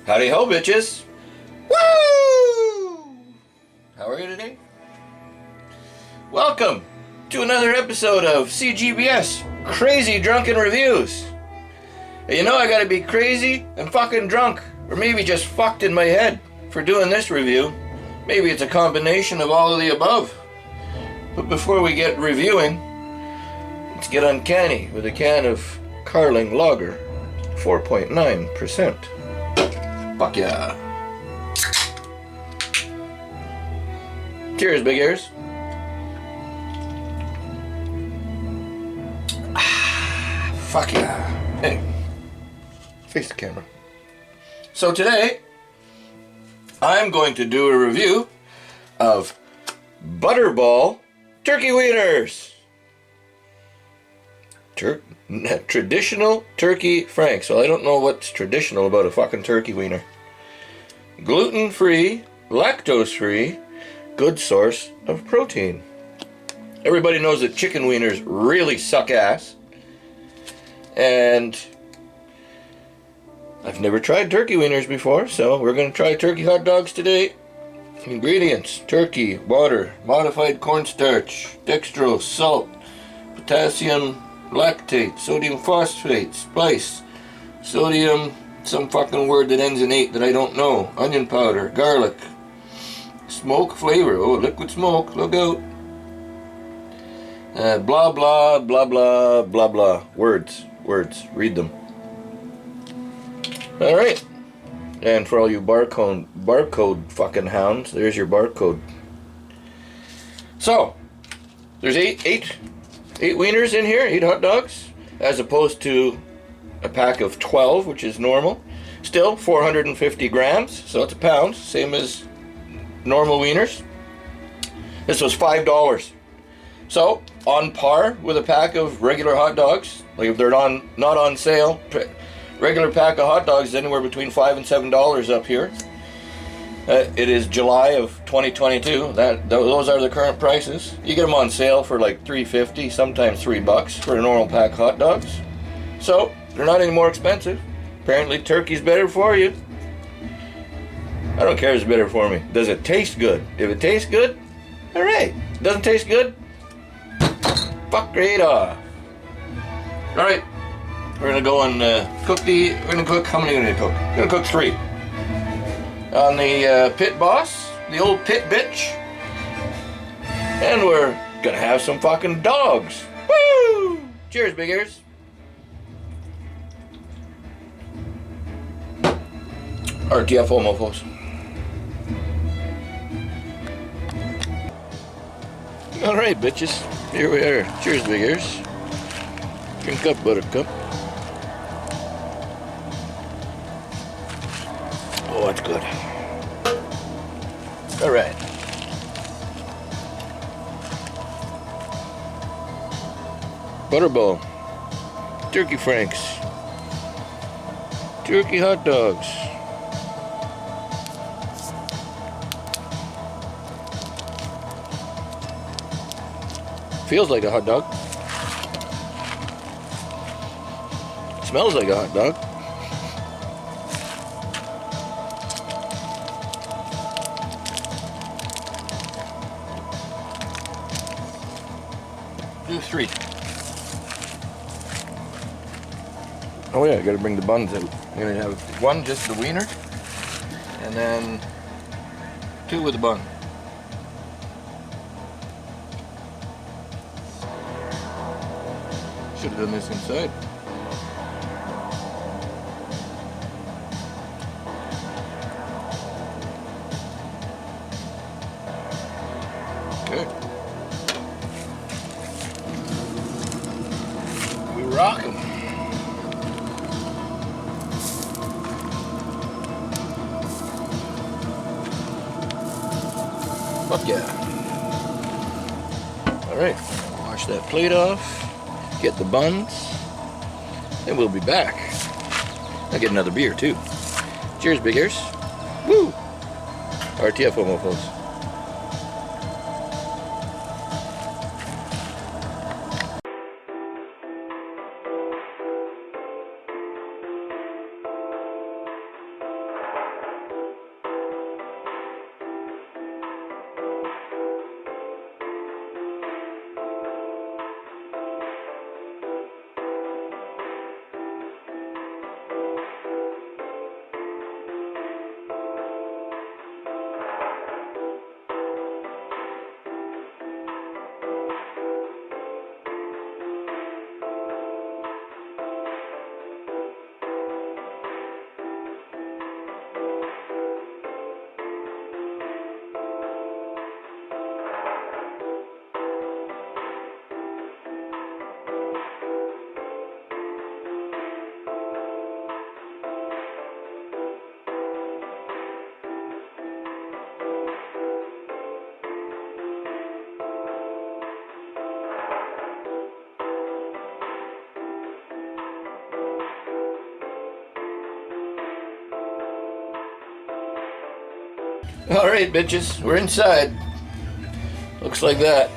Howdy ho, bitches! Woo! How are you today? Welcome to another episode of CGBS Crazy Drunken Reviews. And you know I gotta be crazy and fucking drunk, or maybe just fucked in my head for doing this review. Maybe it's a combination of all of the above. But before we get reviewing, let's get uncanny with a can of Carling Lager, 4.9%. Fuck yeah. Cheers, big ears. Fuck yeah. Hey, face the camera. So today, I'm going to do a review of ButterBall Turkey Wieners. Traditional turkey franks. Well, I don't know what's traditional about a fucking turkey wiener. Gluten-free, lactose-free, good source of protein. Everybody knows that chicken wieners really suck ass. And I've never tried turkey wieners before, so we're going to try turkey hot dogs today. Ingredients: turkey, water, modified cornstarch, dextrose, salt, potassium lactate, sodium phosphate, spice, sodium, some fucking word that ends in 8 that I don't know, onion powder, garlic, smoke flavor, oh, liquid smoke, look out, blah blah blah blah blah blah, words, read them. Alright, and for all you barcode fucking hounds, there's your barcode. So, there's eight wieners in here, 8 hot dogs, as opposed to a pack of 12, which is normal. Still 450 grams, so it's a pound, same as normal wieners. This was $5. So, on par with a pack of regular hot dogs. Like if they're not on sale, regular pack of hot dogs is anywhere between $5 and $7 up here. It is July of 2022. Those are the current prices. You get them on sale for like $3.50, sometimes $3 for a normal pack of hot dogs. So they're not any more expensive. Apparently turkey's better for you. I don't care if it's better for me. Does it taste good? If it tastes good, all right. Doesn't taste good, fuck right off. All right, we're gonna go and cook the. We're gonna cook. How many are we gonna cook? We're gonna cook 3. On the pit boss, the old pit bitch, and we're gonna have some fucking dogs. Woo! Cheers, big ears. RTFO, mofos. All right, bitches. Here we are. Cheers, big ears. Drink up, buttercup. Oh, that's good. All right. ButterBall Turkey Franks. Turkey hot dogs. Feels like a hot dog. Smells like a hot dog. Do 3. Oh yeah, I gotta bring the buns out. I'm gonna have 1 just the wiener, and then 2 with the bun. Should have done this inside. Okay. We rock 'em. Fuck yeah. Alright, wash that plate off. Get the buns, and we'll be back. I'll get another beer too. Cheers, big ears. Woo! RTFO, mofos. Alright, bitches, we're inside. Looks like that.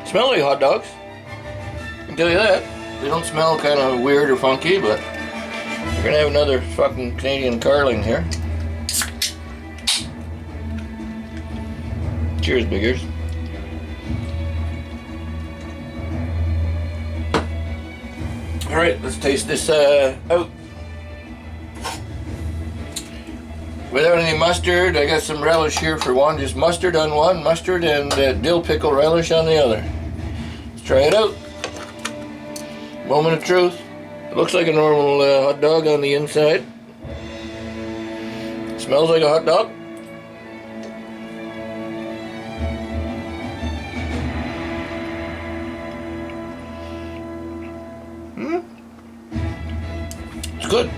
Smell like hot dogs. I can tell you that. They don't smell kind of weird or funky, but we're gonna have another fucking Canadian Carling here. Cheers, biggers. Alright, let's taste this out. Without any mustard, I got some relish here for one. Just mustard on one, mustard and dill pickle relish on the other. Let's try it out. Moment of truth. It looks like a normal hot dog on the inside. Smells like a hot dog. It's good.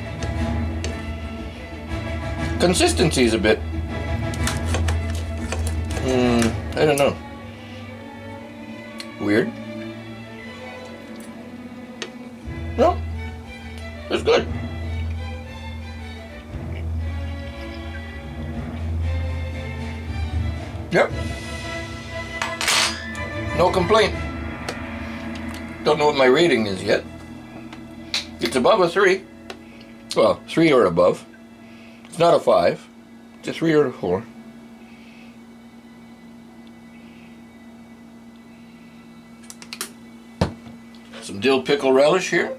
Consistency is a bit, I don't know, weird. No, it's good. Yep. No complaint. Don't know what my rating is yet. It's above a 3. Well, 3 or above. It's not a 5. It's a 3 or a 4. Some dill pickle relish here.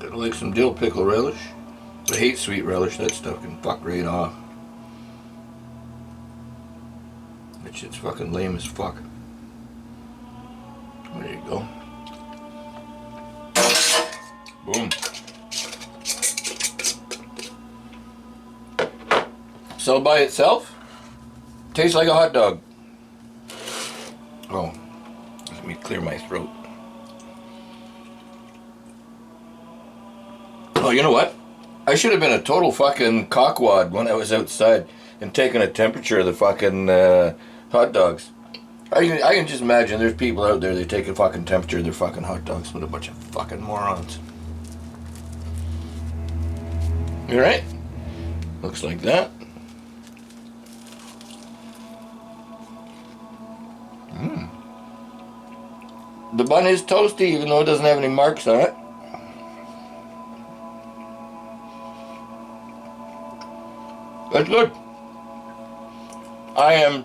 I like some dill pickle relish. I hate sweet relish. That stuff can fuck right off. That shit's fucking lame as fuck. There you go. Boom. So by itself, tastes like a hot dog. Oh, let me clear my throat. Oh, you know what? I should have been a total fucking cockwad when I was outside and taking a temperature of the fucking hot dogs. I can just imagine there's people out there, they take a fucking temperature of their fucking hot dogs. What a bunch of fucking morons. You alright? Looks like that. The bun is toasty even though it doesn't have any marks on it. That's good. I am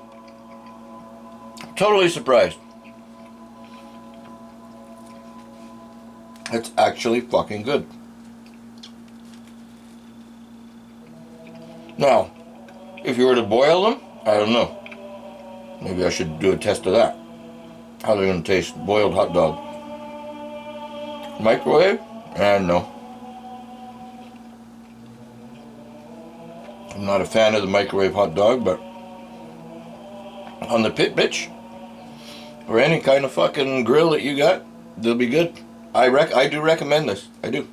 totally surprised. It's actually fucking good. Now, if you were to boil them, I don't know. Maybe I should do a test of that. How they're going to taste, boiled hot dog. Microwave? No. I'm not a fan of the microwave hot dog, but on the pit bitch, or any kind of fucking grill that you got, they'll be good. I do recommend this. I do.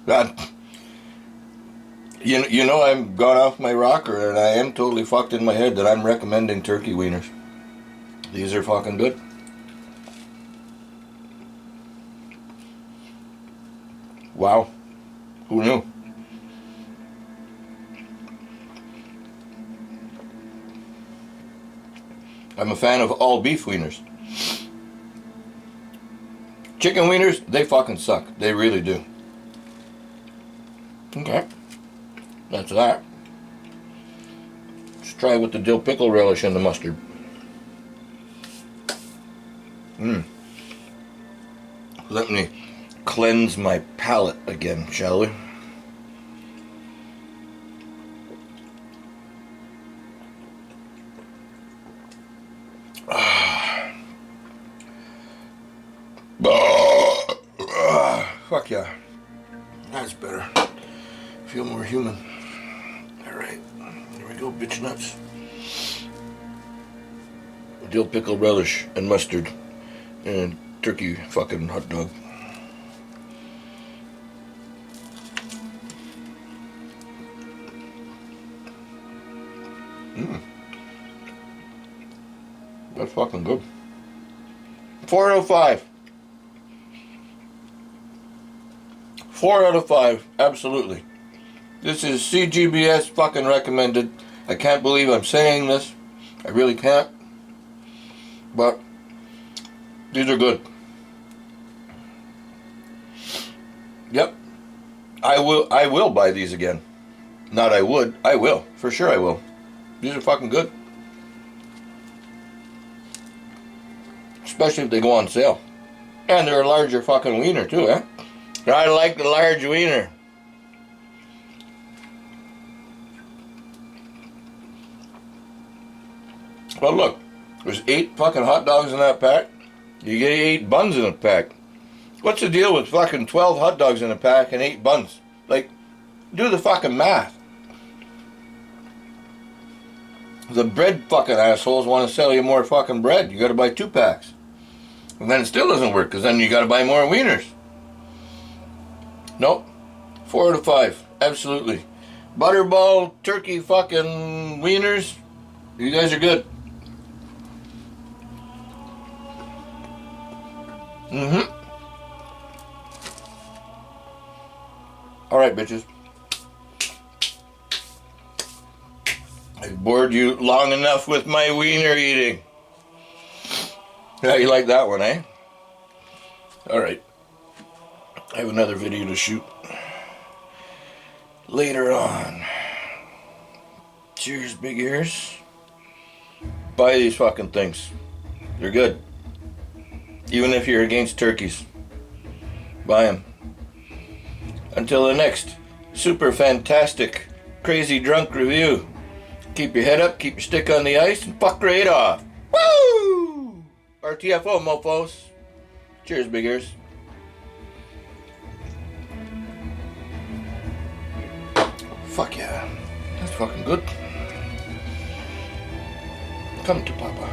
God. You know I'm gone off my rocker and I am totally fucked in my head that I'm recommending turkey wieners. These are fucking good. Wow. Who knew? I'm a fan of all beef wieners. Chicken wieners, they fucking suck. They really do. Okay. That's that. Let's try with the dill pickle relish and the mustard. Let me cleanse my palate again, shall we? Fuck yeah. That's better. Feel more human. Alright. Here we go, bitch nuts. Dill pickle relish and mustard and turkey fucking hot dog. That's fucking good. 405. 4 out of 5, absolutely. This is CGBS fucking recommended. I can't believe I'm saying this. I really can't. But these are good. Yep. I will buy these again. Not I would. I will. For sure I will. These are fucking good. Especially if they go on sale. And they're a larger fucking wiener too, eh? I like the large wiener. Well, look, there's 8 fucking hot dogs in that pack. You get 8 buns in a pack. What's the deal with fucking 12 hot dogs in a pack and 8 buns? Like, do the fucking math. The bread fucking assholes want to sell you more fucking bread. You gotta buy 2 packs. And then it still doesn't work, because then you gotta buy more wieners. Nope. 4 out of 5. Absolutely. ButterBall Turkey fucking wieners. You guys are good. Alright, bitches. I've bored you long enough with my wiener eating. Yeah, you like that one, eh? Alright. I have another video to shoot later on. Cheers, big ears. Buy these fucking things. They're good. Even if you're against turkeys. Buy them. Until the next super fantastic, crazy drunk review. Keep your head up, keep your stick on the ice, and fuck right off. Woo! RTFO, mofos. Cheers, big ears. Fuck yeah. That's fucking good. Come to Papa.